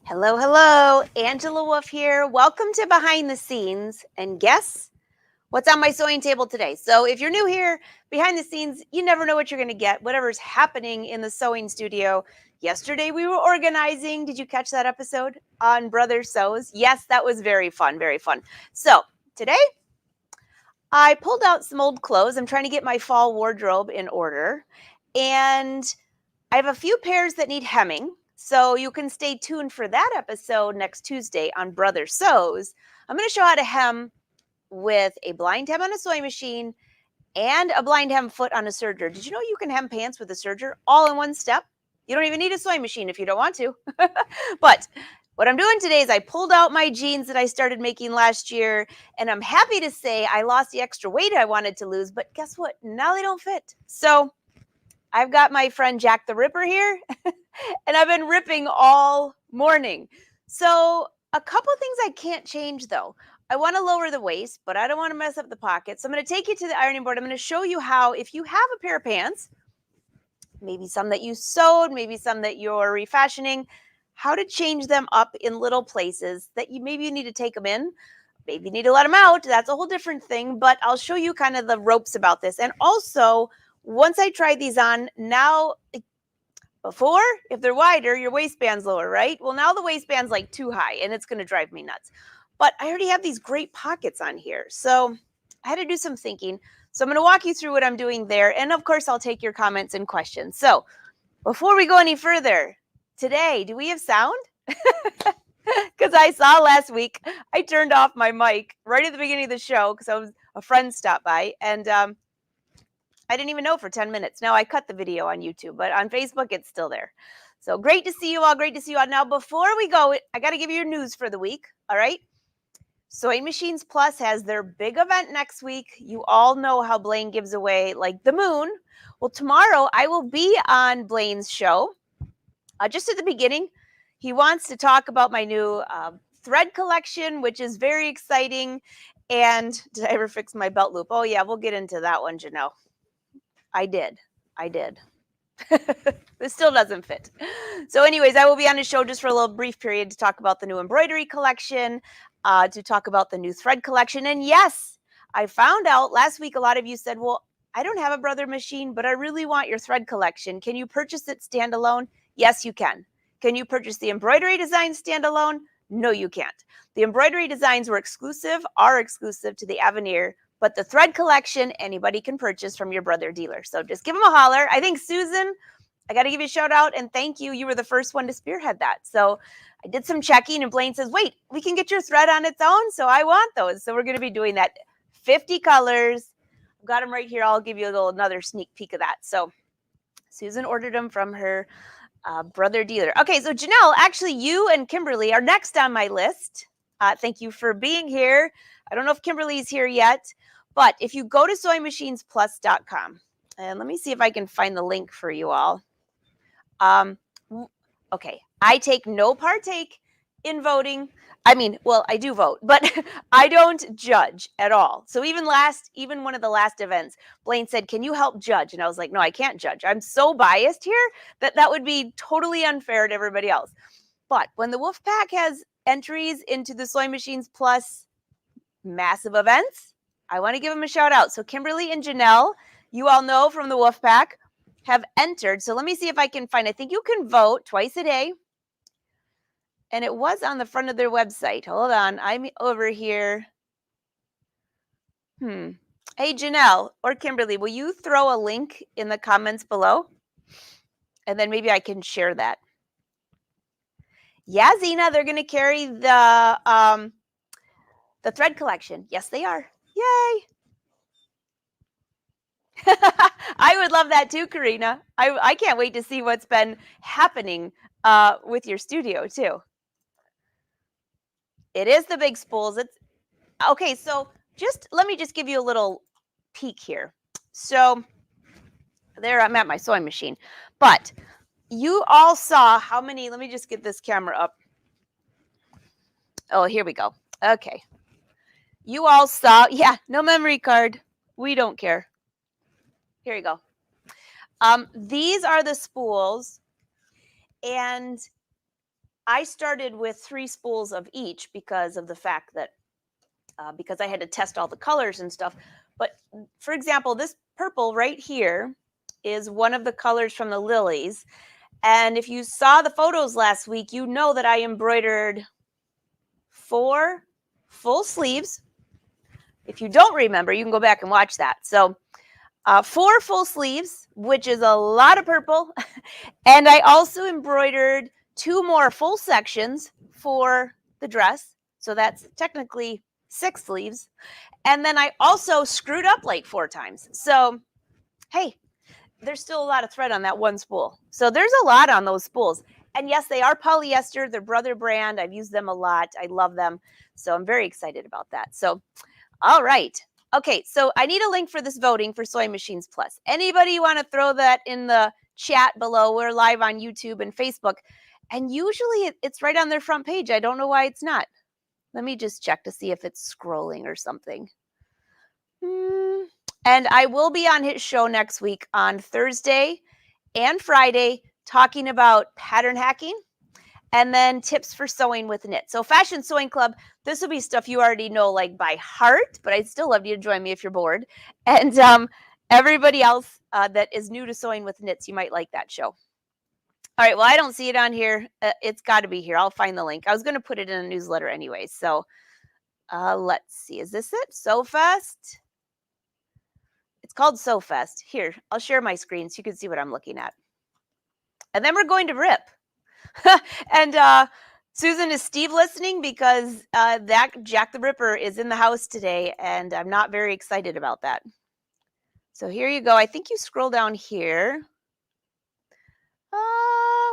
Hello, hello. Angela Wolf here. Welcome to Behind the Scenes. And guess what's on my sewing table today? So, if you're new here, behind the scenes, you never know what you're going to get, whatever's happening in the sewing studio. Yesterday, we were organizing. Did you catch that episode on Brother Sews? Yes, that was very fun, very fun. So, today, I pulled out some old clothes. I'm trying to get my fall wardrobe in order. And I have a few pairs that need hemming, so you can stay tuned for that episode next Tuesday on Brother Sews. I'm going to show how to hem with a blind hem on a sewing machine and a blind hem foot on a serger. Did you know you can hem pants with a serger all in one step? You don't even need a sewing machine if you don't want to. But what I'm doing today is I pulled out my jeans that I started making last year, and I'm happy to say I lost the extra weight I wanted to lose, but guess what? Now they don't fit. So I've got my friend Jack the Ripper here, and I've been ripping all morning. So a couple things I can't change though. I want to lower the waist, but I don't want to mess up the pockets. So I'm going to take you to the ironing board. I'm going to show you how, if you have a pair of pants, maybe some that you sewed, maybe some that you're refashioning, how to change them up in little places that you need to take them in. Maybe you need to let them out. That's a whole different thing, but I'll show you kind of the ropes about this. And also, once I tried these on, now before, if they're wider, your waistband's lower, right? Well, now the waistband's like too high and it's going to drive me nuts. But I already have these great pockets on here. So I had to do some thinking. So I'm going to walk you through what I'm doing there. And of course, I'll take your comments and questions. So before we go any further, today, do we have sound? Because I saw last week, I turned off my mic right at the beginning of the show because a friend stopped by, and I didn't even know for 10 minutes. Now I cut the video on YouTube, but on Facebook, it's still there. So great to see you all. Great to see you all. Now, before we go, I got to give you your news for the week. All right. Sewing Machines Plus has their big event next week. You all know how Blaine gives away like the moon. Well, tomorrow I will be on Blaine's show. Just at the beginning, he wants to talk about my new thread collection, which is very exciting. And did I ever fix my belt loop? Oh, yeah, we'll get into that one, Janelle. I did. This still doesn't fit. So anyways, I will be on a show just for a little brief period to talk about the new embroidery collection, to talk about the new thread collection. And yes, I found out last week, a lot of you said, well, I don't have a brother machine, but I really want your thread collection. Can you purchase it standalone? Yes, you can. Can you purchase the embroidery design standalone? No, you can't. The embroidery designs are exclusive to the Avenir, but the thread collection, anybody can purchase from your brother dealer. So just give them a holler. I think Susan, I got to give you a shout out and thank you. You were the first one to spearhead that. So I did some checking and Blaine says, wait, we can get your thread on its own. So I want those. So we're going to be doing that. 50 colors. I've got them right here. I'll give you another sneak peek of that. So Susan ordered them from her brother dealer. Okay, so Janelle, actually you and Kimberly are next on my list. Thank you for being here. I don't know if Kimberly's here yet, but if you go to sewingmachinesplus.com, and let me see if I can find the link for you all. Okay, I take no partake in voting. I mean, well, I do vote, but I don't judge at all. So even one of the last events, Blaine said, can you help judge? And I was like, no, I can't judge. I'm so biased here that would be totally unfair to everybody else. But when the Wolfpack has entries into the Sewing Machines Plus massive events, I want to give them a shout out. So Kimberly and Janelle, you all know from the Wolfpack, have entered. So let me see if I can find, I think you can vote twice a day. And it was on the front of their website. Hold on, I'm over here. Hey, Janelle or Kimberly, will you throw a link in the comments below? And then maybe I can share that. Yeah, Zena, they're going to carry the thread collection. Yes, they are. Yay. I would love that too, Karina. I can't wait to see what's been happening with your studio too. It is the big spools. It's okay. So let me give you a little peek here. So there I'm at my sewing machine, but you all saw how many, let me just get this camera up. Oh, here we go. Okay. You all saw, yeah, no memory card. We don't care. Here you go. These are the spools, and I started with 3 spools of each because of the fact that because I had to test all the colors and stuff. But for example, this purple right here is one of the colors from the lilies. And if you saw the photos last week, you know that I embroidered 4 full sleeves. If you don't remember, you can go back and watch that. So 4 full sleeves, which is a lot of purple. And I also embroidered 2 more full sections for the dress. So that's technically 6 sleeves. And then I also screwed up like 4 times. So, hey, there's still a lot of thread on that one spool. So there's a lot on those spools. And yes, they are polyester. They're Brother brand. I've used them a lot. I love them. So I'm very excited about that. So, all right. Okay, so I need a link for this voting for Sewing Machines Plus. Anybody want to throw that in the chat below? We're live on YouTube and Facebook. And usually it's right on their front page. I don't know why it's not. Let me just check to see if it's scrolling or something. And I will be on his show next week on Thursday and Friday talking about pattern hacking and then tips for sewing with knit. So Fashion Sewing Club, this will be stuff you already know like by heart, but I'd still love you to join me if you're bored. And everybody else that is new to sewing with knits, you might like that show. All right, well, I don't see it on here. It's got to be here. I'll find the link. I was going to put it in a newsletter anyway. So let's see. Is this it? Sew Fest? It's called Sew Fest. Here, I'll share my screen so you can see what I'm looking at. And then we're going to rip. And Susan, is Steve listening? Because that Jack the Ripper is in the house today, and I'm not very excited about that. So here you go. I think you scroll down here.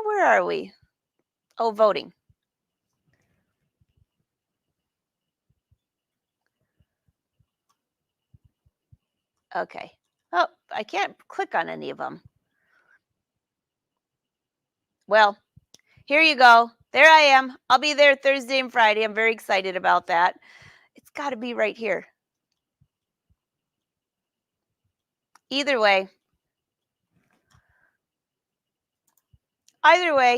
Where are we? Oh, voting. Okay. Oh, I can't click on any of them. Well, here you go. There I am. I'll be there Thursday and Friday. I'm very excited about that. It's got to be right here. Either way,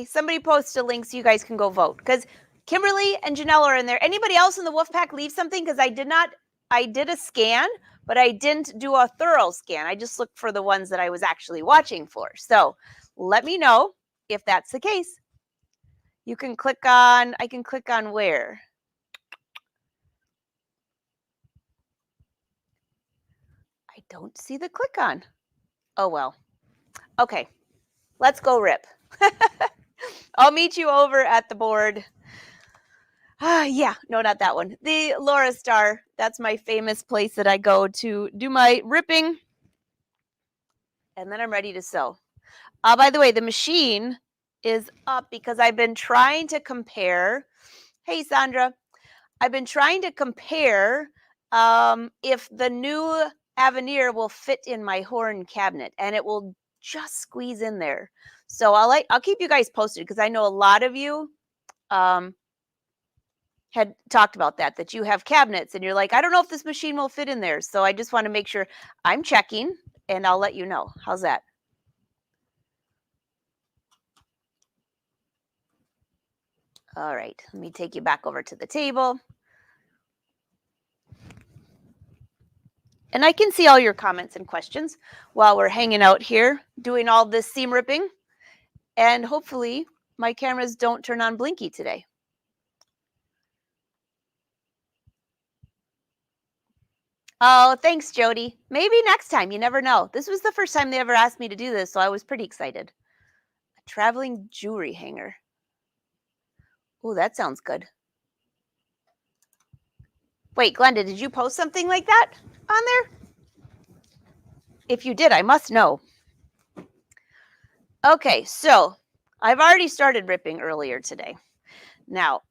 somebody post a link so you guys can go vote. Because Kimberly and Janelle are in there. Anybody else in the Wolfpack leave something? Because I did a scan, but I didn't do a thorough scan. I just looked for the ones that I was actually watching for. So let me know if that's the case. You can click on, I can click on where? I don't see the click on. Oh, well. Okay, let's go rip. I'll meet you over at the board. Yeah, no, not that one. The Laura Star. That's my famous place that I go to do my ripping. And then I'm ready to sew. By the way, the machine is up because I've been trying to compare. Hey, Sandra. I've been trying to compare if the new Avenir will fit in my horn cabinet, and it will just squeeze in there. So I'll keep you guys posted because I know a lot of you had talked about that you have cabinets and you're like, I don't know if this machine will fit in there. So I just want to make sure I'm checking and I'll let you know. How's that? All right, let me take you back over to the table. And I can see all your comments and questions while we're hanging out here doing all this seam ripping. And hopefully my cameras don't turn on blinky today. Oh, thanks, Jody. Maybe next time. You never know. This was the first time they ever asked me to do this, so I was pretty excited. A traveling jewelry hanger. Oh, that sounds good. Wait, Glenda, did you post something like that on there? If you did, I must know. Okay, so I've already started ripping earlier today. Now,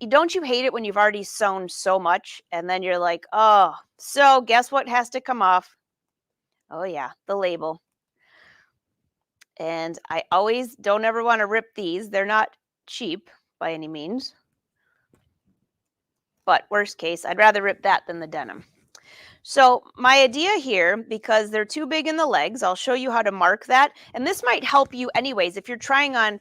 don't you hate it when you've already sewn so much and then you're like, oh, so guess what has to come off? Oh yeah, the label. And I always don't ever want to rip these. They're not cheap by any means. But worst case, I'd rather rip that than the denim. So my idea here, because they're too big in the legs, I'll show you how to mark that. And this might help you anyways. If you're trying on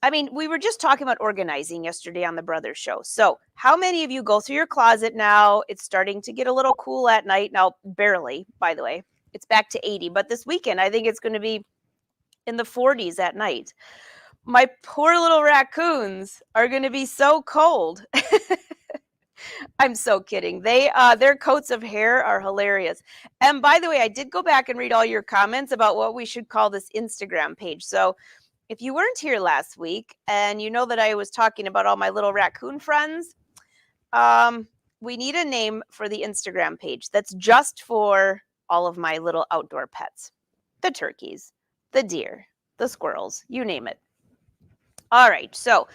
I mean, we were just talking about organizing yesterday on the Brothers Show. So, how many of you go through your closet now? It's starting to get a little cool at night. Now, barely, by the way. It's back to 80, but this weekend I think it's going to be in the 40s at night. My poor little raccoons are going to be so cold. I'm so kidding. Their coats of hair are hilarious. And by the way, I did go back and read all your comments about what we should call this Instagram page. So, if you weren't here last week and you know that I was talking about all my little raccoon friends, we need a name for the Instagram page that's just for all of my little outdoor pets. The turkeys, the deer, the squirrels, you name it. All right, so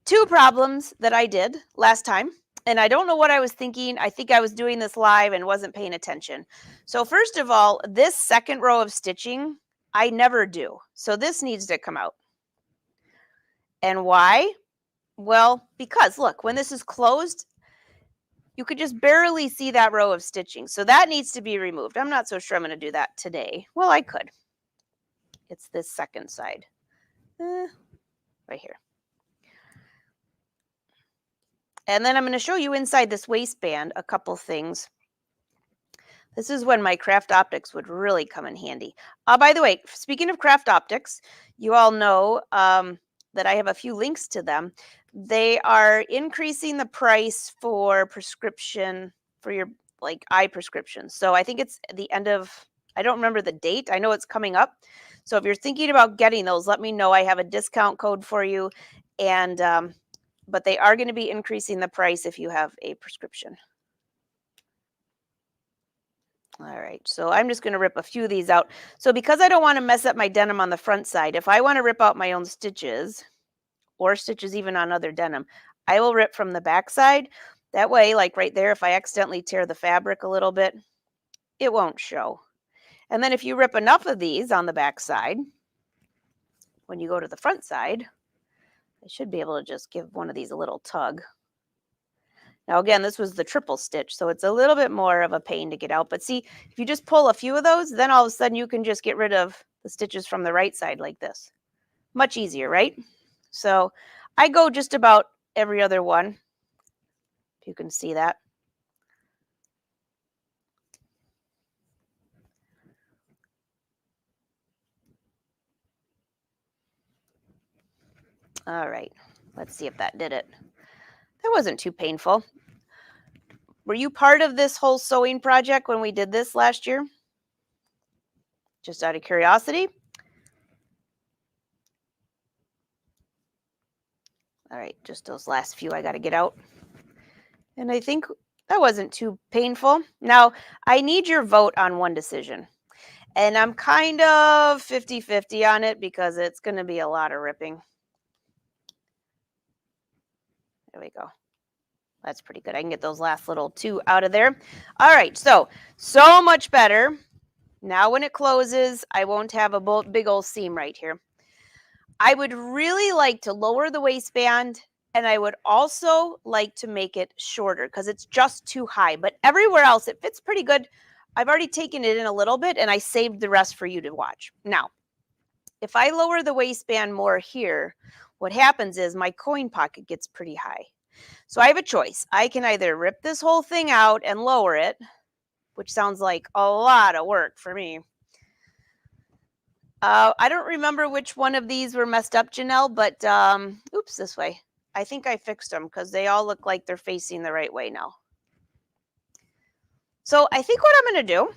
2 problems that I did last time, and I don't know what I was thinking. I think I was doing this live and wasn't paying attention. So first of all, this second row of stitching, I never do. So this needs to come out. And why? Well, because look, when this is closed, you could just barely see that row of stitching. So that needs to be removed. I'm not so sure I'm going to do that today. Well, I could. It's this second side. Right here. And then I'm going to show you inside this waistband a couple things. This is when my craft optics would really come in handy. By the way, speaking of craft optics, you all know that I have a few links to them. They are increasing the price for prescription, for your like eye prescriptions. So I think it's the end of, I don't remember the date. I know it's coming up. So if you're thinking about getting those, let me know. I have a discount code for you. And but they are going to be increasing the price if you have a prescription. All right, so I'm just going to rip a few of these out. So because I don't want to mess up my denim on the front side, if I want to rip out my own stitches or stitches even on other denim, I will rip from the back side. That way, like right there, if I accidentally tear the fabric a little bit, it won't show. And then if you rip enough of these on the back side, when you go to the front side, I should be able to just give one of these a little tug. Now, again, this was the triple stitch, so it's a little bit more of a pain to get out. But see, if you just pull a few of those, then all of a sudden you can just get rid of the stitches from the right side like this. Much easier, right? So I go just about every other one, if you can see that. All right, let's see if that did it. That wasn't too painful. Were you part of this whole sewing project when we did this last year? Just out of curiosity? All right, just those last few I got to get out. And I think that wasn't too painful. Now, I need your vote on one decision. And I'm kind of 50-50 on it because it's going to be a lot of ripping. There we go. That's pretty good. I can get those last little 2 out of there. All right, so much better. Now when it closes, I won't have a big old seam right here. I would really like to lower the waistband, and I would also like to make it shorter because it's just too high. But everywhere else, it fits pretty good. I've already taken it in a little bit, and I saved the rest for you to watch. Now, if I lower the waistband more here, what happens is my coin pocket gets pretty high. So I have a choice. I can either rip this whole thing out and lower it, which sounds like a lot of work for me. I don't remember which one of these were messed up, Janelle, but oops, this way. I think I fixed them because they all look like they're facing the right way now. So I think what I'm going to do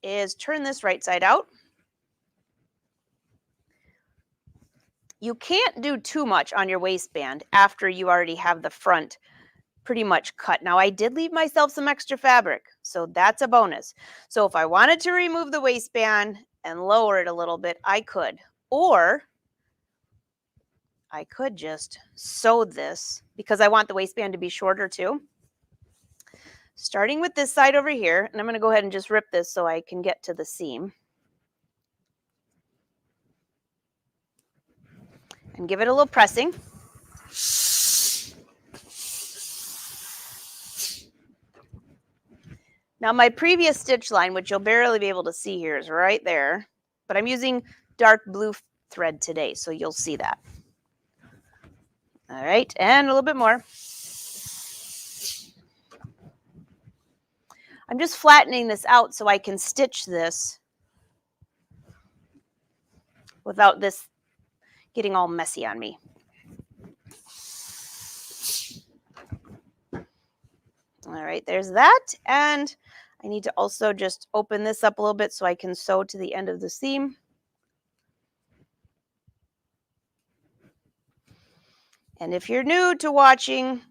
is turn this right side out. You can't do too much on your waistband after you already have the front pretty much cut. Now, I did leave myself some extra fabric, so that's a bonus. So if I wanted to remove the waistband and lower it a little bit, I could. Or I could just sew this because I want the waistband to be shorter too. Starting with this side over here, and I'm going to go ahead and just rip this so I can get to the seam. And give it a little pressing. Now my previous stitch line, which you'll barely be able to see here, is right there. But I'm using dark blue thread today, so you'll see that. All right, and a little bit more. I'm just flattening this out so I can stitch this without this getting all messy on me. All right, there's that. And I need to also just open this up a little bit so I can sew to the end of the seam. And if you're new to watching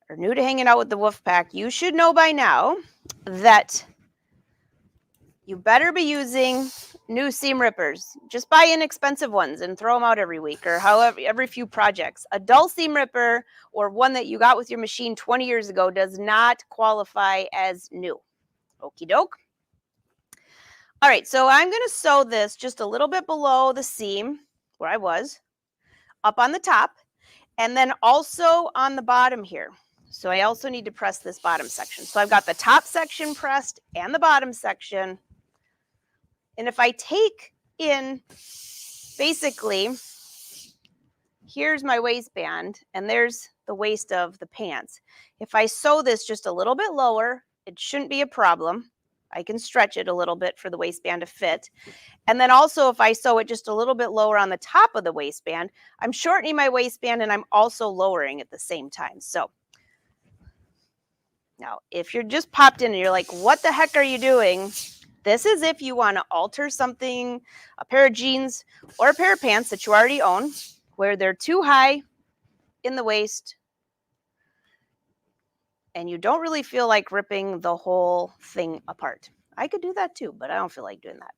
or new to hanging out with the Wolf Pack, you should know by now that you better be using new seam rippers. Just buy inexpensive ones and throw them out every week or however, every few projects. A dull seam ripper or one that you got with your machine 20 years ago does not qualify as new. Okie doke. All right, so I'm going to sew this just a little bit below the seam where I was, up on the top, and then also on the bottom here. So I also need to press this bottom section. So I've got the top section pressed and the bottom section. And if I take in, basically, here's my waistband, and there's the waist of the pants. If I sew this just a little bit lower, it shouldn't be a problem. I can stretch it a little bit for the waistband to fit. And then also if I sew it just a little bit lower on the top of the waistband, I'm shortening my waistband and I'm also lowering at the same time. So now if you're just popped in and you're like, what the heck are you doing? This is if you want to alter something, a pair of jeans or a pair of pants that you already own, where they're too high in the waist and you don't really feel like ripping the whole thing apart. I could do that too, but I don't feel like doing that.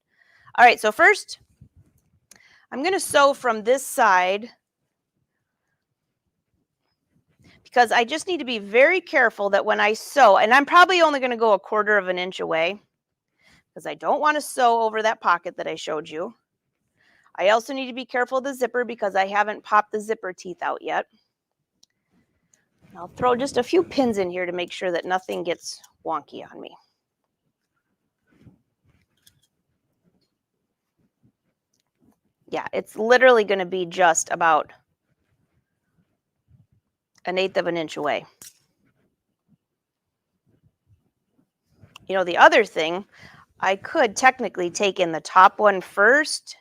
All right, so first, I'm going to sew from this side because I just need to be very careful that when I sew, and I'm probably only going to go 1/4 of an inch away because I don't want to sew over that pocket that I showed you. I also need to be careful of the zipper because I haven't popped the zipper teeth out yet. I'll throw just a few pins in here to make sure that nothing gets wonky on me. Yeah, it's literally going to be just about 1/8 of an inch away. You know, the other thing, I could technically take in the top one first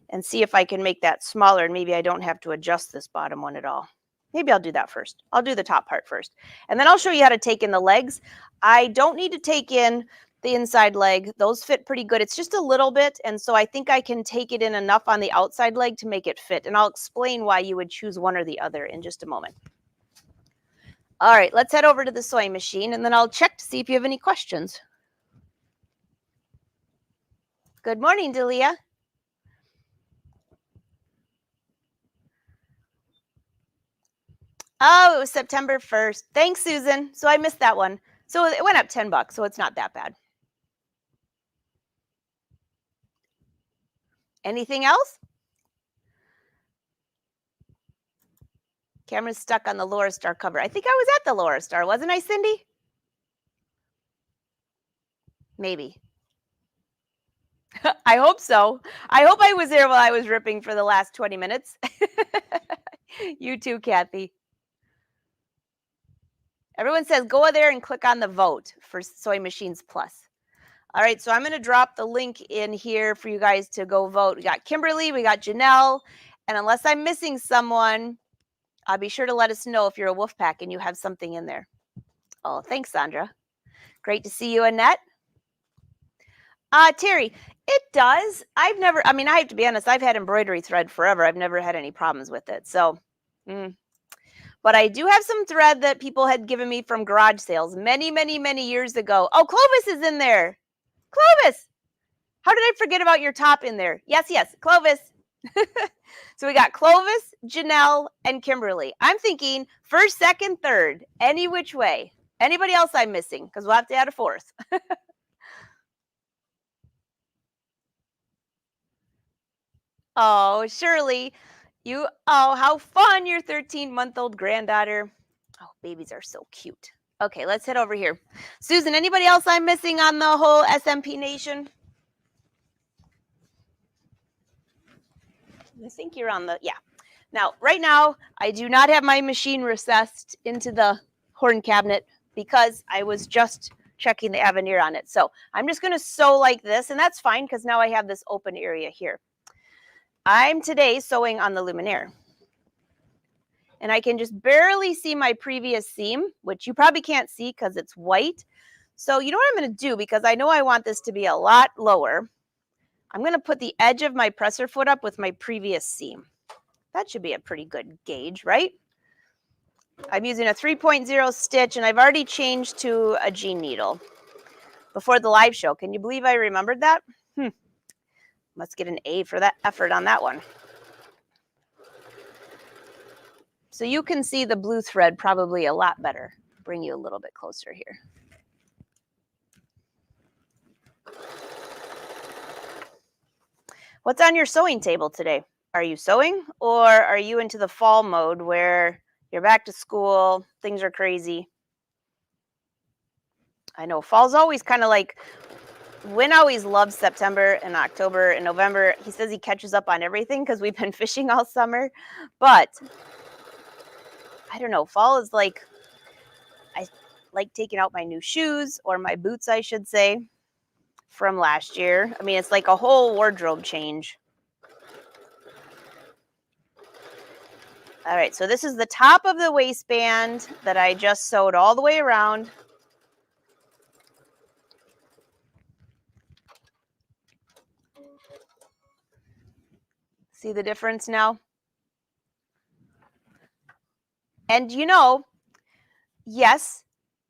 and see if I can make that smaller, and maybe I don't have to adjust this bottom one at all. Maybe I'll do that first. I'll do the top part first. And then I'll show you how to take in the legs. I don't need to take in the inside leg. Those fit pretty good. It's just a little bit, and so I think I can take it in enough on the outside leg to make it fit. And I'll explain why you would choose one or the other in just a moment. All right, let's head over to the sewing machine, and then I'll check to see if you have any questions. Good morning, Delia. Oh, it was September 1st. Thanks, Susan. So I missed that one. So it went up $10, so it's not that bad. Anything else? Camera's stuck on the Laura Star cover. I think I was at the Laura Star, wasn't I, Cindy? Maybe. I hope so. I hope I was there while I was ripping for the last 20 minutes. You too, Kathy. Everyone says go there and click on the vote for Sewing Machines Plus. All right, so I'm going to drop the link in here for you guys to go vote. We got Kimberly, we got Janelle, and unless I'm missing someone, be sure to let us know if you're a wolf pack and you have something in there. Oh, thanks, Sandra. Great to see you, Annette. Terry, it does. I have to be honest, I've had embroidery thread forever. I've never had any problems with it. So, but I do have some thread that people had given me from garage sales many, many, many years ago. Oh, Clovis is in there. Clovis, how did I forget about your top in there? Yes, Clovis. So we got Clovis, Janelle, and Kimberly. I'm thinking first, second, third, any which way. Anybody else I'm missing? Because we'll have to add a fourth. Oh, Shirley, how fun, your 13-month-old granddaughter. Oh, babies are so cute. Okay, let's head over here. Susan, anybody else I'm missing on the whole SMP Nation? I think you're on the, yeah. Now, right now, I do not have my machine recessed into the horn cabinet because I was just checking the avenir on it. So I'm just going to sew like this, and that's fine because now I have this open area here. I'm today sewing on the luminaire. And I can just barely see my previous seam, which you probably can't see because it's white. So you know what I'm going to do, because I know I want this to be a lot lower. I'm going to put the edge of my presser foot up with my previous seam. That should be a pretty good gauge, right? I'm using a 3.0 stitch, and I've already changed to a jean needle before the live show. Can you believe I remembered that? Must get an A for that effort on that one. So you can see the blue thread probably a lot better. Bring you a little bit closer here. What's on your sewing table today? Are you sewing, or are you into the fall mode where you're back to school, things are crazy? I know fall's always kind of like, Win always loves September and October and November. He says he catches up on everything because we've been fishing all summer. But I don't know, fall is like, I like taking out my new shoes, or my boots, I should say, from last year. I mean, it's like a whole wardrobe change. All right, so this is the top of the waistband that I just sewed all the way around. See the difference now? And you know, yes,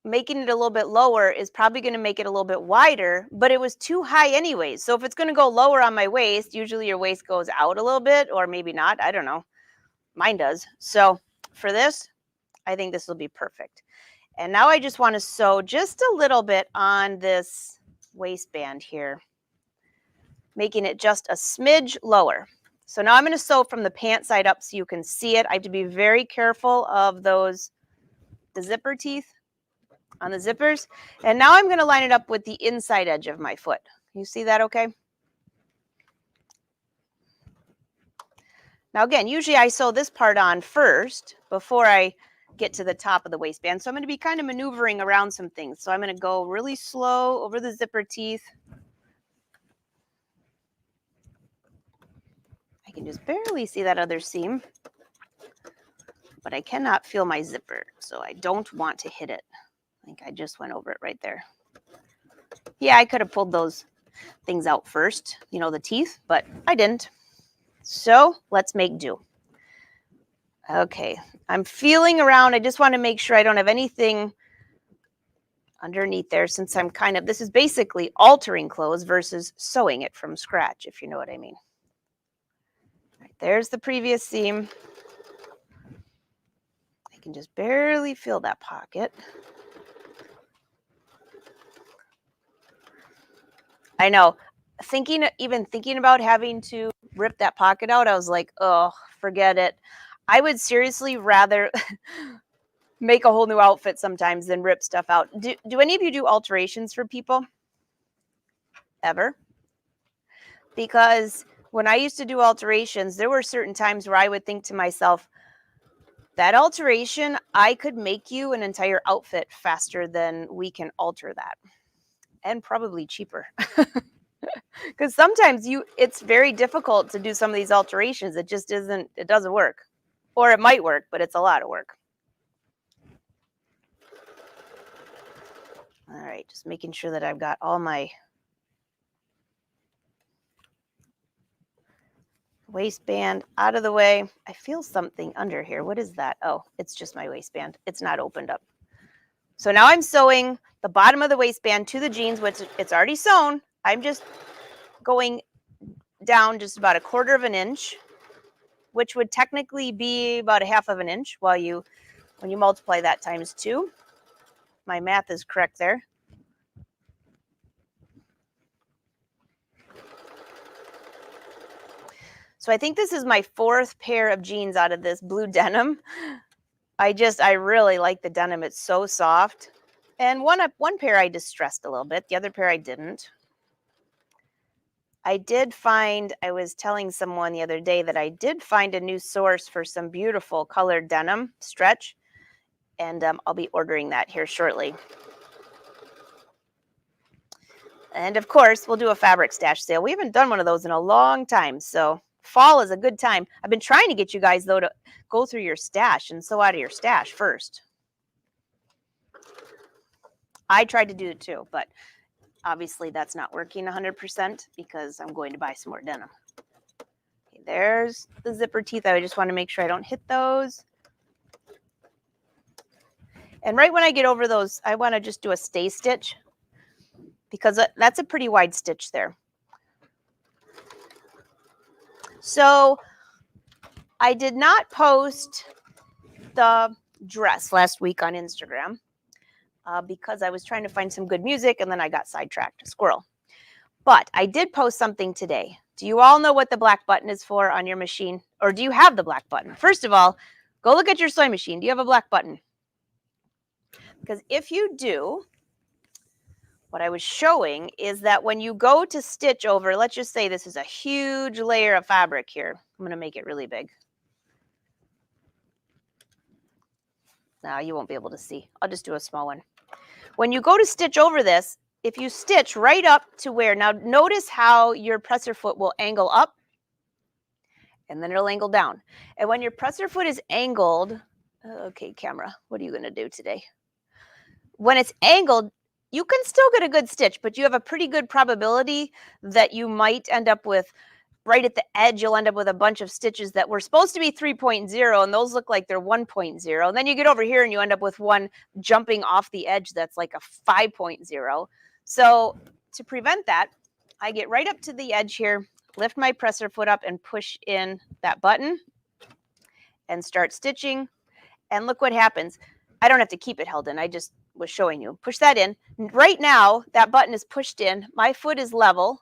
making it a little bit lower is probably going to make it a little bit wider, but it was too high anyways. So if it's going to go lower on my waist, usually your waist goes out a little bit, or maybe not. I don't know. Mine does. So for this, I think this will be perfect. And now I just want to sew just a little bit on this waistband here, making it just a smidge lower. So now I'm going to sew from the pant side up so you can see it. I have to be very careful of the zipper teeth on the zippers. And now I'm going to line it up with the inside edge of my foot. You see that okay? Now again, usually I sew this part on first before I get to the top of the waistband. So I'm going to be kind of maneuvering around some things. So I'm going to go really slow over the zipper teeth. I can just barely see that other seam, but I cannot feel my zipper, so I don't want to hit it. I think I just went over it right there. Yeah, I could have pulled those things out first, you know, the teeth, but I didn't. So let's make do. Okay, I'm feeling around. I just want to make sure I don't have anything underneath there, since I'm kind of, this is basically altering clothes versus sewing it from scratch, if you know what I mean. All right, there's the previous seam. I can just barely feel that pocket. I know. Even thinking about having to rip that pocket out, I was like, oh, forget it. I would seriously rather make a whole new outfit sometimes than rip stuff out. Do any of you do alterations for people? Ever? Because when I used to do alterations, there were certain times where I would think to myself, that alteration, I could make you an entire outfit faster than we can alter that. And probably cheaper. Because sometimes it's very difficult to do some of these alterations. It just isn't, it doesn't work. Or it might work, but it's a lot of work. All right, just making sure that I've got all my waistband out of the way. I feel something under here. What is that? Oh, it's just my waistband. It's not opened up. So now I'm sewing the bottom of the waistband to the jeans, which it's already sewn. I'm just going down just about 1/4 of an inch, which would technically be about 1/2 of an inch when you multiply that times 2. My math is correct there. So I think this is my 4th pair of jeans out of this blue denim. I really like the denim. It's so soft. And one pair I distressed a little bit. The other pair I didn't. I did find, I was telling someone the other day that I did find a new source for some beautiful colored denim stretch, and I'll be ordering that here shortly. And of course, we'll do a fabric stash sale. We haven't done one of those in a long time, so fall is a good time. I've been trying to get you guys, though, to go through your stash and sew out of your stash first. I tried to do it too, but obviously that's not working 100% because I'm going to buy some more denim. Okay, there's the zipper teeth. I just want to make sure I don't hit those. And right when I get over those, I want to just do a stay stitch because that's a pretty wide stitch there. So I did not post the dress last week on Instagram because I was trying to find some good music and then I got sidetracked. Squirrel. But I did post something today. Do you all know what the black button is for on your machine? Or do you have the black button? First of all, go look at your sewing machine. Do you have a black button? Because if you do, what I was showing is that when you go to stitch over, let's just say this is a huge layer of fabric here. I'm going to make it really big. Now you won't be able to see. I'll just do a small one. When you go to stitch over this, if you stitch right up to where, now notice how your presser foot will angle up and then it'll angle down. And when your presser foot is angled, okay, camera, what are you going to do today? When it's angled, you can still get a good stitch, but you have a pretty good probability that you might end up with, right at the edge, you'll end up with a bunch of stitches that were supposed to be 3.0 and those look like they're 1.0. And then you get over here and you end up with one jumping off the edge that's like a 5.0. So to prevent that, I get right up to the edge here, lift my presser foot up and push in that button and start stitching. And look what happens. I don't have to keep it held in. I just was showing you. Push that in. Right now, that button is pushed in. My foot is level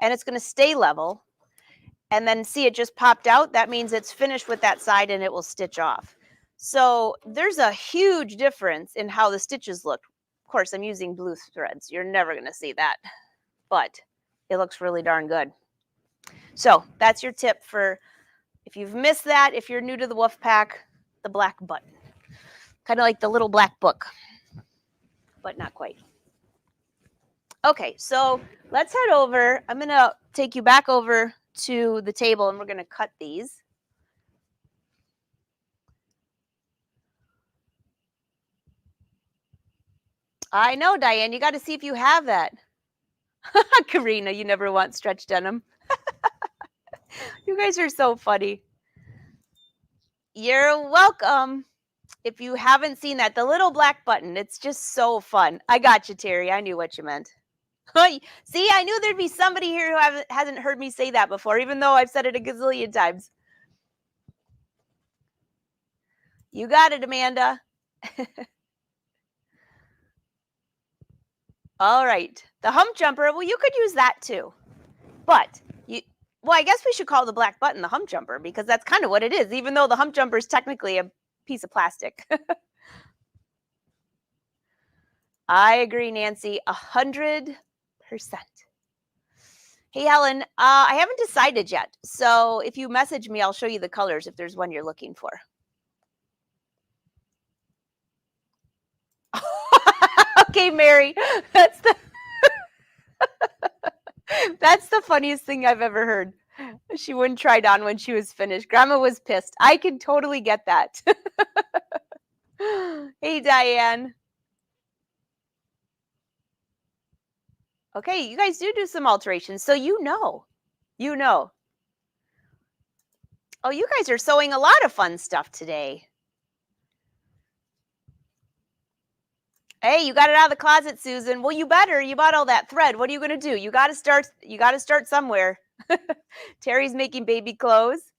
and it's going to stay level. And then see, it just popped out. That means it's finished with that side and it will stitch off. So there's a huge difference in how the stitches look. Of course, I'm using blue threads. You're never going to see that, but it looks really darn good. So that's your tip for if you've missed that, if you're new to the Wolf Pack, the black button. Kind of like the little black book, but not quite. Okay, so let's head over. I'm going to take you back over to the table and we're going to cut these. I know, Diane, you got to see if you have that. Karina, you never want stretch denim. You guys are so funny. You're welcome. If you haven't seen that, the little black button, it's just so fun. I got you, Terry. I knew what you meant. See, I knew there'd be somebody here who hasn't heard me say that before, even though I've said it a gazillion times. You got it, Amanda. All right. The hump jumper, well, you could use that too. But, well, I guess we should call the black button the hump jumper because that's kind of what it is, even though the hump jumper is technically a piece of plastic. I agree, Nancy, 100%. Hey, Helen, I haven't decided yet. So if you message me, I'll show you the colors if there's one you're looking for. Okay, Mary, that's the funniest thing I've ever heard. She wouldn't try it on when she was finished. Grandma was pissed. I can totally get that. Hey, Diane. Okay, you guys do some alterations, so you know. Oh, you guys are sewing a lot of fun stuff today. Hey, you got it out of the closet, Susan. Well, you better. You bought all that thread. What are you going to do? You got to start somewhere. Terry's making baby clothes.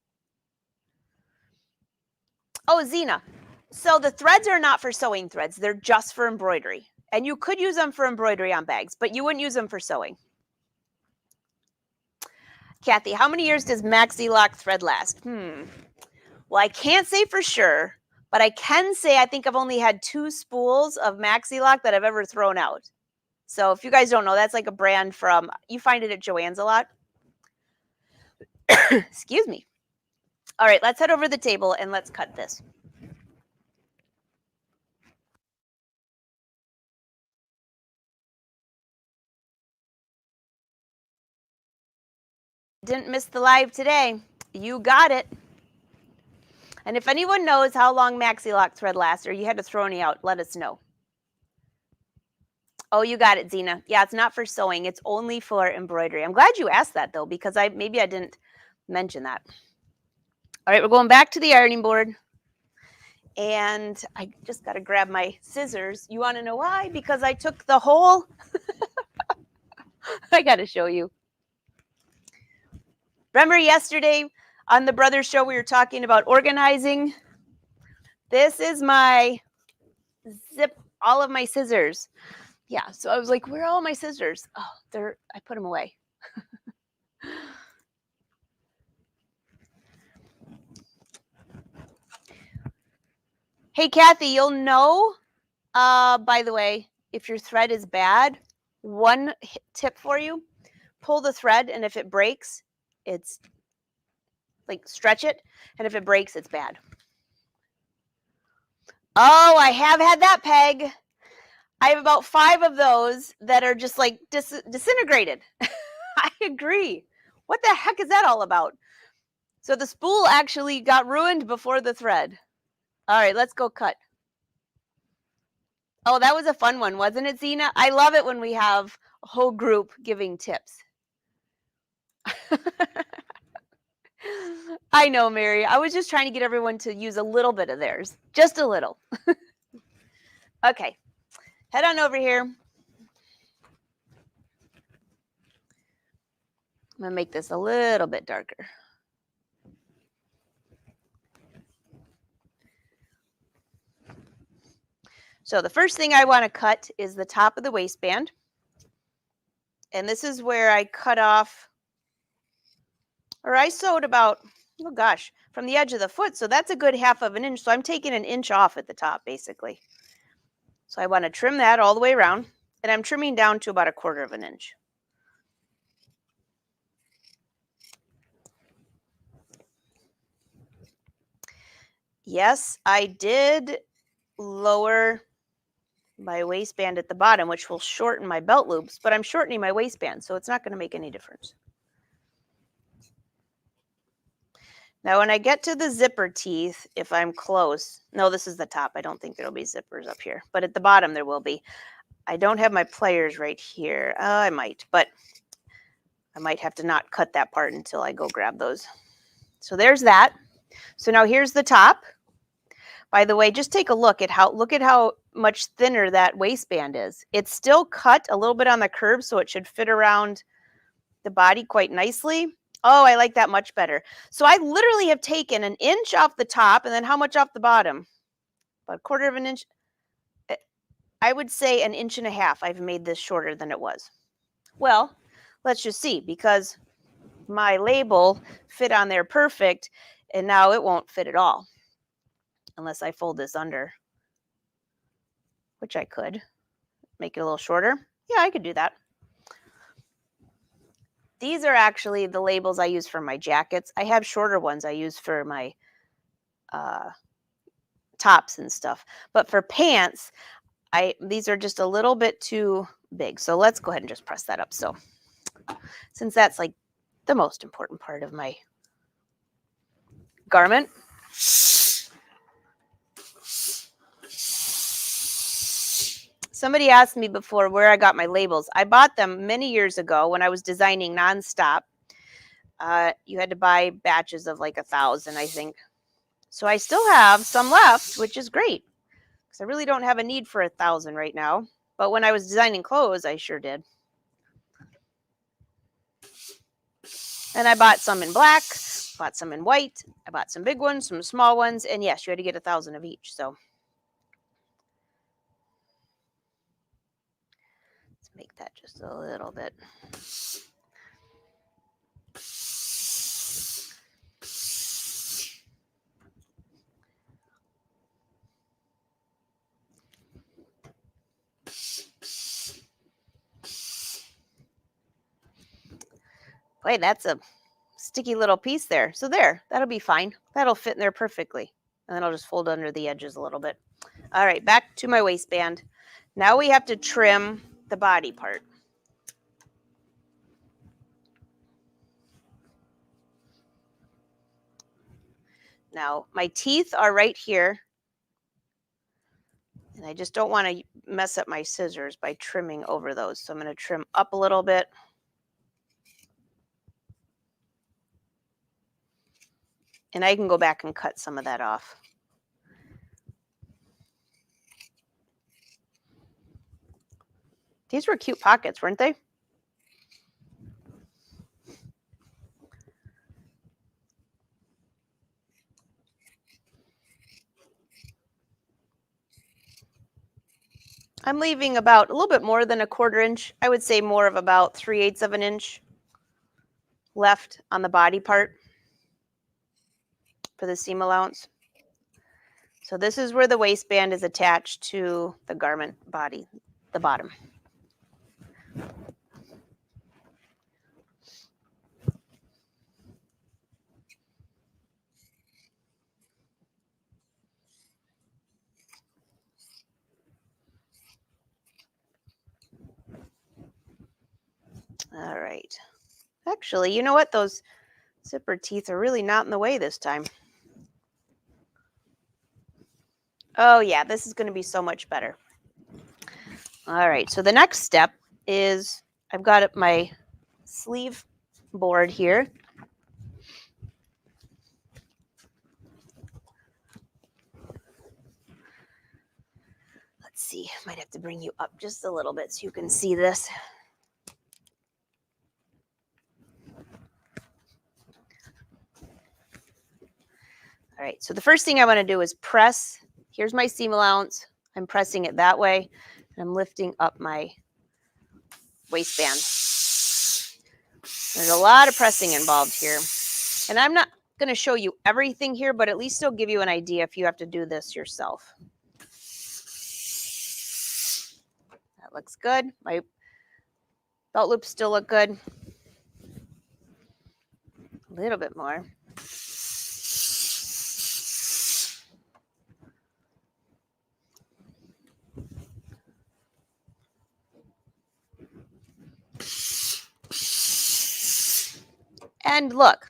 Oh, Zena. So the threads are not for sewing threads. They're just for embroidery. And you could use them for embroidery on bags, but you wouldn't use them for sewing. Kathy, how many years does Maxi Lock thread last? Well, I can't say for sure, but I can say I think I've only had 2 spools of Maxi Lock that I've ever thrown out. So if you guys don't know, that's like a brand from, you find it at Joann's a lot. Excuse me. All right, let's head over to the table and let's cut this. Didn't miss the live today. You got it. And if anyone knows how long Maxi Lock thread lasts or you had to throw any out, let us know. Oh, you got it, Zena. Yeah, it's not for sewing. It's only for embroidery. I'm glad you asked that, though, because maybe I didn't mention that. All right, we're going back to the ironing board. And I just got to grab my scissors. You want to know why? Because I took the whole... I got to show you. Remember yesterday on the Brothers Show, we were talking about organizing? This is my zip, all of my scissors. Yeah, so I was like, where are all my scissors? Oh, I put them away. Hey, Kathy, you'll know, by the way, if your thread is bad, one tip for you, pull the thread, and if it breaks, it's like stretch it, and if it breaks, it's bad. Oh, I have had that, Peg. I have about 5 of those that are just like disintegrated. I agree. What the heck is that all about? So the spool actually got ruined before the thread. All right, let's go cut. Oh, that was a fun one, wasn't it, Zena? I love it when we have a whole group giving tips. I know, Mary. I was just trying to get everyone to use a little bit of theirs. Just a little. Okay. Head on over here. I'm going to make this a little bit darker. So the first thing I want to cut is the top of the waistband. And this is where I cut off, or I sewed about, oh gosh, from the edge of the foot. So that's a good 1/2 of an inch. So I'm taking an inch off at the top, basically. So I want to trim that all the way around. And I'm trimming down to about 1/4 of an inch. Yes, I did lower my waistband at the bottom, which will shorten my belt loops, but I'm shortening my waistband, so it's not going to make any difference. Now, when I get to the zipper teeth, if I'm close, no, this is the top. I don't think there'll be zippers up here, but at the bottom there will be. I don't have my pliers right here. I might, but I might have to not cut that part until I go grab those. So there's that. So now here's the top. By the way, just take a look at how much thinner that waistband is. It's still cut a little bit on the curve, so it should fit around the body quite nicely. Oh, I like that much better. So I literally have taken an inch off the top, and then how much off the bottom? About 1/4 of an inch. I would say an 1.5 inches. I've made this shorter than it was. Well, let's just see, because my label fit on there perfect, and now it won't fit at all unless I fold this under, which I could make it a little shorter. Yeah, I could do that. These are actually the labels I use for my jackets. I have shorter ones I use for my tops and stuff. But for pants, these are just a little bit too big. So let's go ahead and just press that up. So since that's like the most important part of my garment. Somebody asked me before where I got my labels. I bought them many years ago when I was designing nonstop. You had to buy batches of like 1,000, I think. So I still have some left, which is great because I really don't have a need for 1,000 right now. But when I was designing clothes, I sure did. And I bought some in black, bought some in white. I bought some big ones, some small ones. And yes, you had to get 1,000 of each. So let's make that just a little bit. Boy, that's a sticky little piece there. So there, that'll be fine. That'll fit in there perfectly. And then I'll just fold under the edges a little bit. All right, back to my waistband. Now we have to trim the body part. Now, my teeth are right here, and I just don't want to mess up my scissors by trimming over those. So I'm going to trim up a little bit. And I can go back and cut some of that off. These were cute pockets, weren't they? I'm leaving about a little bit more than a 1/4 inch. I would say more of about 3/8 of an inch left on the body part for the seam allowance. So this is where the waistband is attached to the garment body, the bottom. All right. Actually, you know what? Those zipper teeth are really not in the way this time. Oh yeah, this is going to be so much better. All right, so the next step is I've got my sleeve board here. Let's see, might have to bring you up just a little bit so you can see this. All right, so the first thing I want to do is press. Here's my seam allowance. I'm pressing it that way, and I'm lifting up my waistband. There's a lot of pressing involved here. And I'm not going to show you everything here, but at least it'll give you an idea if you have to do this yourself. That looks good. My belt loops still look good. A little bit more. And look,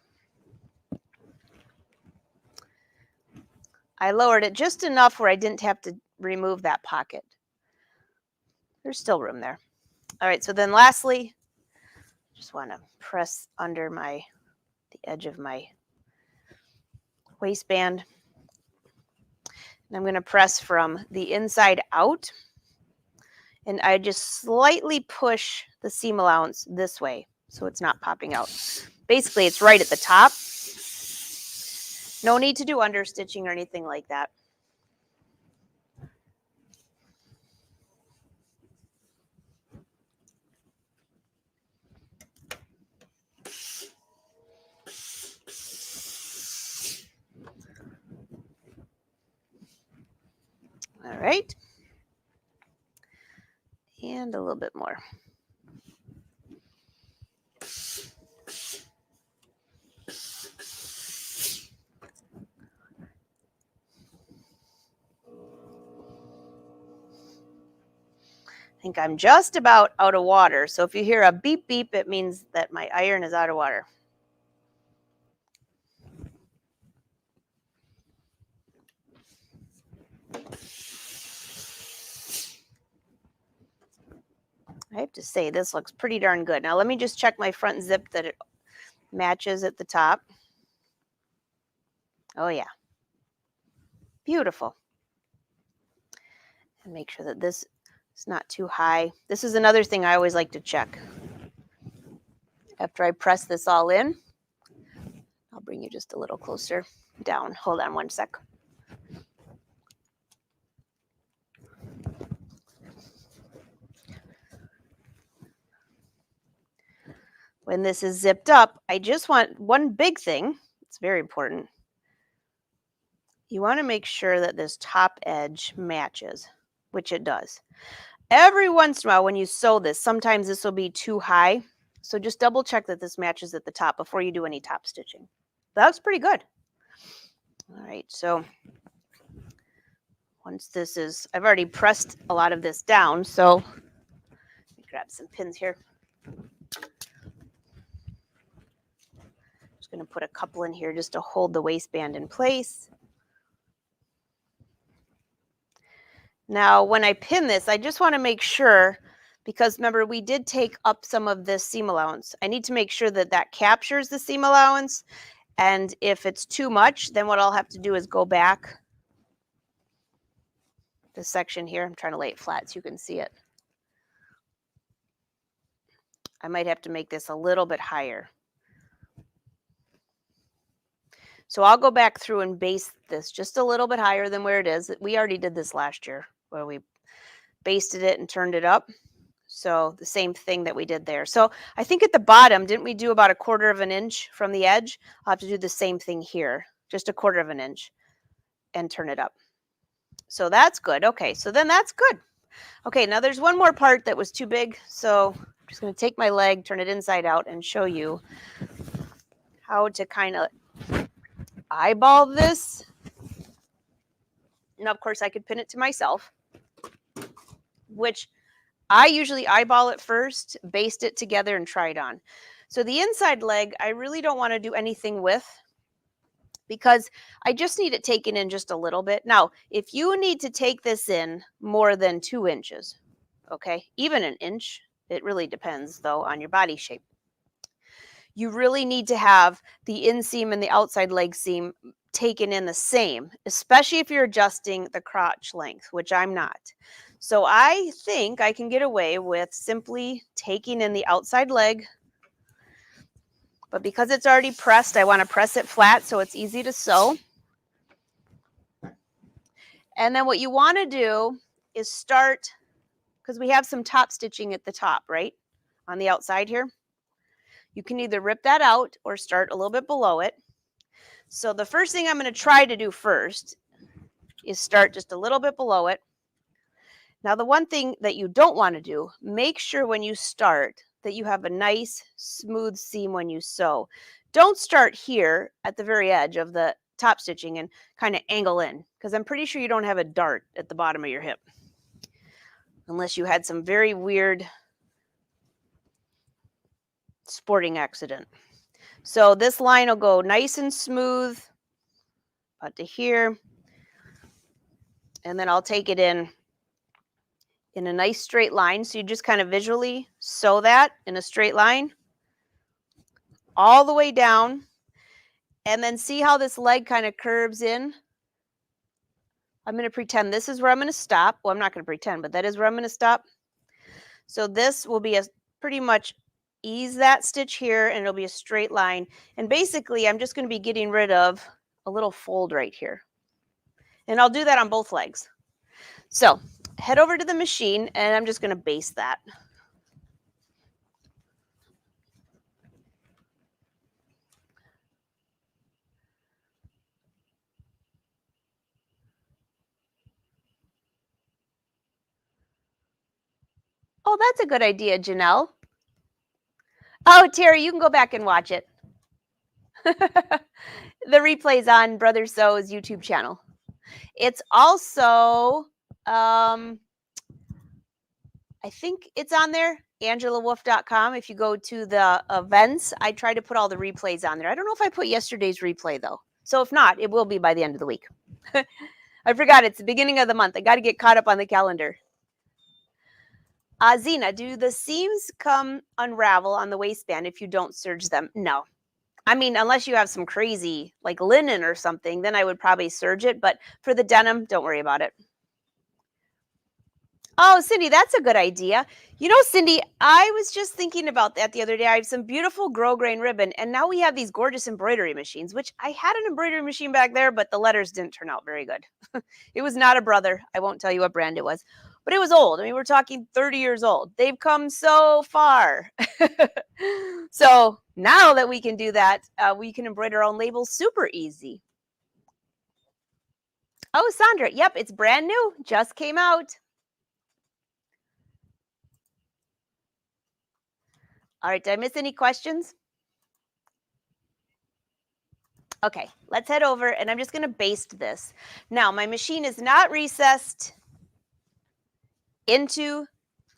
I lowered it just enough where I didn't have to remove that pocket. There's still room there. All right, so then lastly, just want to press under the edge of my waistband. And I'm going to press from the inside out. And I just slightly push the seam allowance this way so it's not popping out. Basically, it's right at the top. No need to do understitching or anything like that. All right. And a little bit more. I think I'm just about out of water. So if you hear a beep beep, it means that my iron is out of water. I have to say, this looks pretty darn good. Now let me just check my front zip that it matches at the top. Oh yeah. Beautiful. And make sure that this is not too high. This is another thing I always like to check. After I press this all in, I'll bring you just a little closer down. Hold on one sec. When this is zipped up, I just want one big thing. It's very important. You want to make sure that this top edge matches, which it does. Every once in a while when you sew this, sometimes this will be too high. So just double check that this matches at the top before you do any top stitching. That looks pretty good. All right, so once this is, I've already pressed a lot of this down, so let me grab some pins here. Just going to put a couple in here just to hold the waistband in place. Now, when I pin this, I just want to make sure, because remember, we did take up some of this seam allowance. I need to make sure that that captures the seam allowance. And if it's too much, then what I'll have to do is go back this section here. I'm trying to lay it flat so you can see it. I might have to make this a little bit higher. So I'll go back through and base this just a little bit higher than where it is. We already did this last year where we basted it and turned it up. So the same thing that we did there. So I think at the bottom, didn't we do about 1/4 of an inch from the edge? I'll have to do the same thing here, just 1/4 of an inch and turn it up. So that's good. Okay, so then that's good. Okay, now there's one more part that was too big. So I'm just going to take my leg, turn it inside out, and show you how to kind of eyeball this. Now, of course, I could pin it to myself, which I usually eyeball it first, baste it together, and try it on. So the inside leg, I really don't want to do anything with because I just need it taken in just a little bit. Now, if you need to take this in more than 2 inches, okay, even an inch, it really depends, though, on your body shape. You really need to have the inseam and the outside leg seam taken in the same, especially if you're adjusting the crotch length, which I'm not. So I think I can get away with simply taking in the outside leg, but because it's already pressed, I want to press it flat so it's easy to sew. And then what you want to do is start, because we have some top stitching at the top, right? On the outside here. You can either rip that out or start a little bit below it. So the first thing I'm going to try to do first is start just a little bit below it. Now, the one thing that you don't want to do, make sure when you start that you have a nice smooth seam when you sew. Don't start here at the very edge of the top stitching and kind of angle in, because I'm pretty sure you don't have a dart at the bottom of your hip unless you had some very weird sporting accident. So this line will go nice and smooth about to here, and then I'll take it in a nice straight line. So you just kind of visually sew that in a straight line all the way down, and then see how this leg kind of curves in. I'm going to pretend this is where I'm going to stop. Well, I'm not going to pretend, but that is where I'm going to stop. So this will be a pretty much ease that stitch here, and it'll be a straight line. And basically, I'm just going to be getting rid of a little fold right here. And I'll do that on both legs. So head over to the machine, and I'm just going to baste that. Oh, that's a good idea, Janelle. Oh, Terry, you can go back and watch it. The replay's on Brother Sew's YouTube channel. It's also, I think it's on there, angelawolf.com. If you go to the events, I try to put all the replays on there. I don't know if I put yesterday's replay, though. So if not, it will be by the end of the week. I forgot, it's the beginning of the month. I got to get caught up on the calendar. Zena, do the seams come unravel on the waistband if you don't serge them? No. I mean, unless you have some crazy, like linen or something, then I would probably serge it. But for the denim, don't worry about it. Oh, Cindy, that's a good idea. You know, Cindy, I was just thinking about that the other day. I have some beautiful grosgrain ribbon, and now we have these gorgeous embroidery machines, which I had an embroidery machine back there, but the letters didn't turn out very good. It was not a Brother. I won't tell you what brand it was, but it was old. I mean, we're talking 30 years old. They've come so far. So now that we can do that, we can embroider our own labels super easy. Oh, Sandra, yep, it's brand new. Just came out. All right, did I miss any questions? Okay, let's head over and I'm just going to baste this. Now, my machine is not recessed into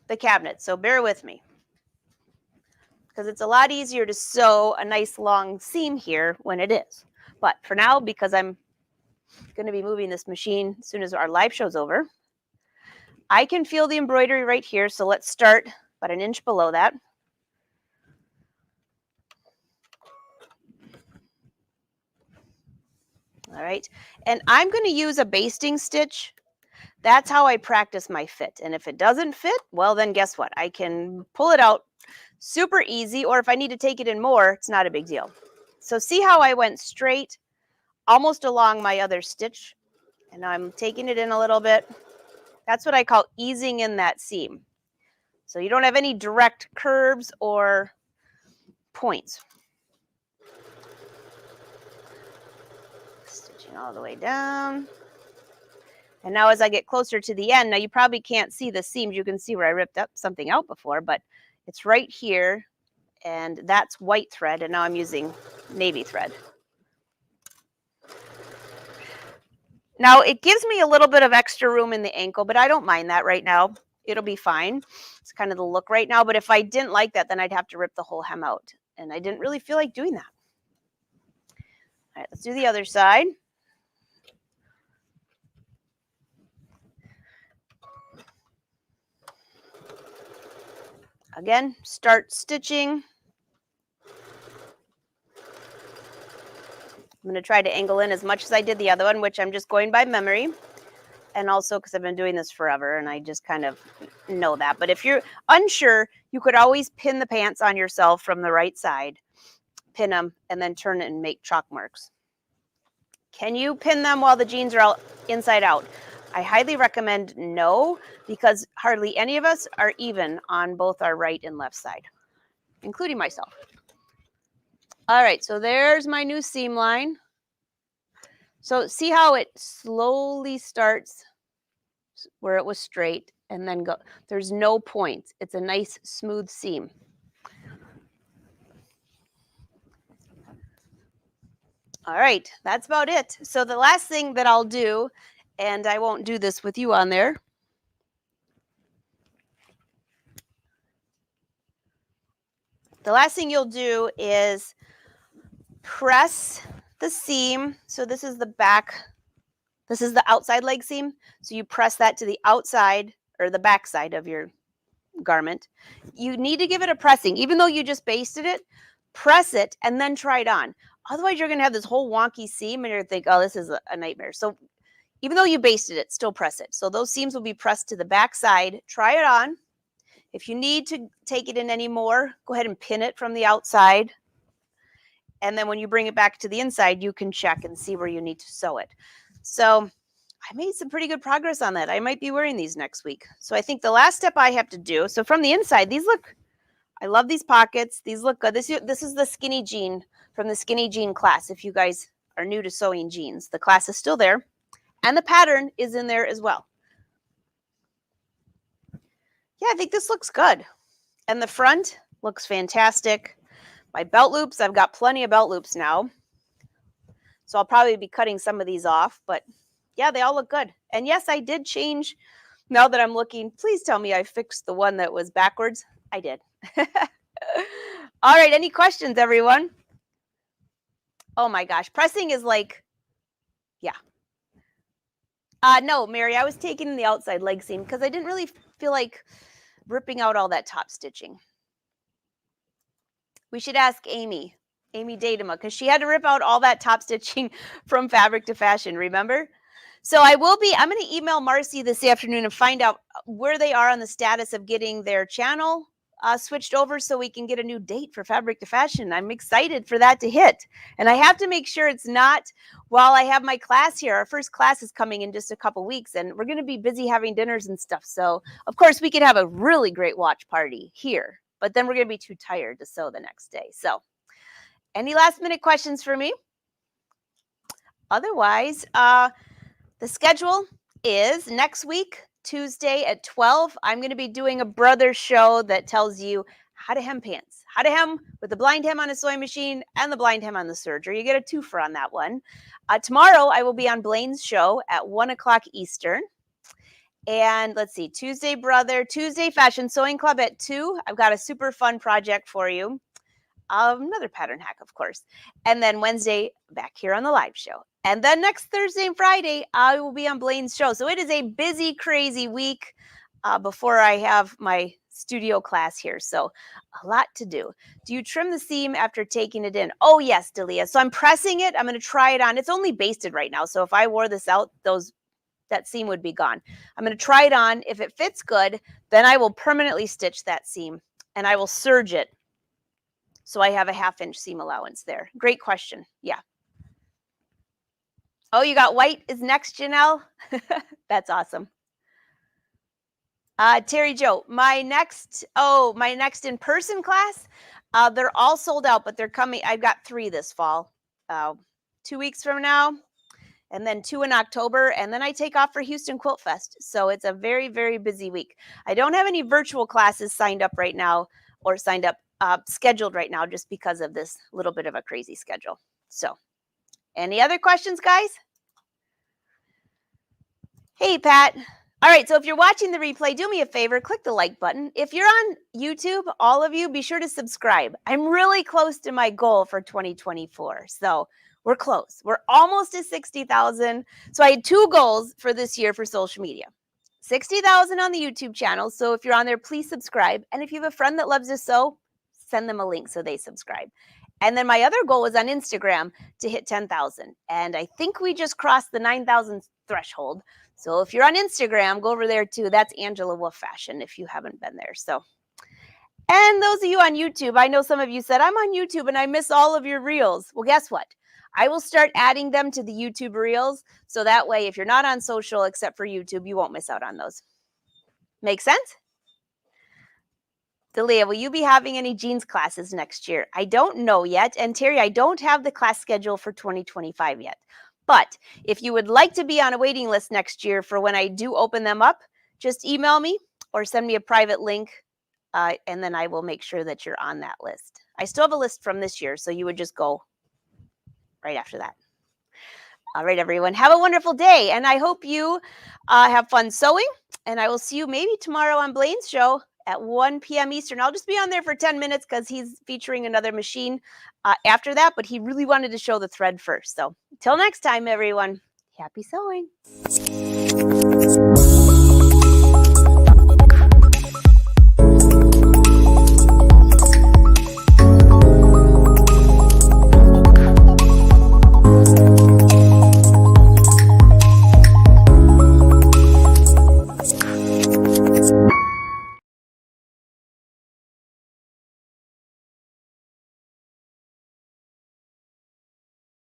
the cabinet, so bear with me because it's a lot easier to sew a nice long seam here when it is. But for now, because I'm going to be moving this machine as soon as our live show's over, I can feel the embroidery right here. So let's start about an inch below that. All right, and I'm going to use a basting stitch. That's how I practice my fit. And if it doesn't fit, well, then guess what? I can pull it out super easy, or if I need to take it in more, it's not a big deal. So see how I went straight almost along my other stitch, and I'm taking it in a little bit. That's what I call easing in that seam. So you don't have any direct curves or points. Stitching all the way down. And now as I get closer to the end, now you probably can't see the seams. You can see where I ripped up something out before, but it's right here, and that's white thread, and now I'm using navy thread. Now it gives me a little bit of extra room in the ankle, but I don't mind that right now. It'll be fine. It's kind of the look right now, but if I didn't like that, then I'd have to rip the whole hem out, and I didn't really feel like doing that. All right, let's do the other side. Again, start stitching. I'm going to try to angle in as much as I did the other one, which I'm just going by memory. And also because I've been doing this forever and I just kind of know that. But if you're unsure, you could always pin the pants on yourself from the right side, pin them, and then turn it and make chalk marks. Can you pin them while the jeans are out inside out? I highly recommend no, because hardly any of us are even on both our right and left side, including myself. All right, so there's my new seam line. So see how it slowly starts where it was straight and then go. There's no points. It's a nice smooth seam. All right, that's about it. So the last thing that I'll do, and I won't do this with you on there. The last thing you'll do is press the seam. So this is the back. This is the outside leg seam. So you press that to the outside or the back side of your garment. You need to give it a pressing. Even though you just basted it, press it and then try it on. Otherwise, you're going to have this whole wonky seam and you're going to think, oh, this is a nightmare. So even though you basted it, still press it. So those seams will be pressed to the back side. Try it on. If you need to take it in any more, go ahead and pin it from the outside. And then when you bring it back to the inside, you can check and see where you need to sew it. So I made some pretty good progress on that. I might be wearing these next week. So I think the last step I have to do, so from the inside, these look, I love these pockets. These look good. This is the skinny jean from the skinny jean class. If you guys are new to sewing jeans, the class is still there. And the pattern is in there as well. Yeah, I think this looks good. And the front looks fantastic. My belt loops, I've got plenty of belt loops now. So I'll probably be cutting some of these off, but yeah, they all look good. And yes, I did change. Now that I'm looking, please tell me I fixed the one that was backwards. I did. All right, any questions, everyone? Oh my gosh, pressing is like, yeah. No, Mary, I was taking the outside leg seam because I didn't really feel like ripping out all that top stitching. We should ask Amy Datema, because she had to rip out all that top stitching from Fabric to Fashion, remember? So I'm going to email Marcy this afternoon and find out where they are on the status of getting their channel switched over so we can get a new date for Fabric to Fashion. I'm excited for that to hit. And I have to make sure it's not while I have my class here. Our first class is coming in just a couple weeks, and we're going to be busy having dinners and stuff. So, of course, we could have a really great watch party here, but then we're going to be too tired to sew the next day. So, any last minute questions for me? Otherwise, the schedule is next week, Tuesday at 12. I'm going to be doing a brother show that tells you how to hem pants, how to hem with the blind hem on a sewing machine and the blind hem on the serger. You get a twofer on that one. Tomorrow, I will be on Blaine's show at 1 o'clock Eastern. And let's see, Tuesday Fashion Sewing Club at 2. I've got a super fun project for you. Another pattern hack, of course. And then Wednesday, back here on the live show. And then next Thursday and Friday, I will be on Blaine's show. So it is a busy, crazy week before I have my studio class here. So a lot to do. Do you trim the seam after taking it in? Oh, yes, Delia. So I'm pressing it. I'm going to try it on. It's only basted right now. So if I wore this out, that seam would be gone. I'm going to try it on. If it fits good, then I will permanently stitch that seam and I will serge it. So I have a 1/2 inch seam allowance there. Great question. Yeah. Oh, you got white is next, Janelle? That's awesome. Terry Joe, my next in-person class, they're all sold out, but they're coming. I've got 3 this fall, 2 weeks from now, and then 2 in October, and then I take off for Houston Quilt Fest. So it's a very, very busy week. I don't have any virtual classes signed up right now or scheduled right now just because of this little bit of a crazy schedule. So any other questions, guys? Hey, Pat. All right, so if you're watching the replay, do me a favor, click the like button. If you're on YouTube, all of you, be sure to subscribe. I'm really close to my goal for 2024. So we're close. We're almost to 60,000. So I had 2 goals for this year for social media. 60,000 on the YouTube channel. So if you're on there, please subscribe. And if you have a friend that loves to sew, send them a link so they subscribe. And then my other goal was on Instagram to hit 10,000. And I think we just crossed the 9,000 threshold. So if you're on Instagram, go over there too. That's Angela Wolf Fashion if you haven't been there. So, and those of you on YouTube, I know some of you said, I'm on YouTube and I miss all of your reels. Well, guess what? I will start adding them to the YouTube reels. So that way, if you're not on social except for YouTube, you won't miss out on those. Make sense? Delia, will you be having any jeans classes next year? I don't know yet. And Terry, I don't have the class schedule for 2025 yet. But if you would like to be on a waiting list next year for when I do open them up, just email me or send me a private link, and then I will make sure that you're on that list. I still have a list from this year, so you would just go right after that. All right, everyone, have a wonderful day, and I hope you have fun sewing, and I will see you maybe tomorrow on Blaine's show at 1 p.m. Eastern. I'll just be on there for 10 minutes because he's featuring another machine after that, but he really wanted to show the thread first. So until next time, everyone, happy sewing.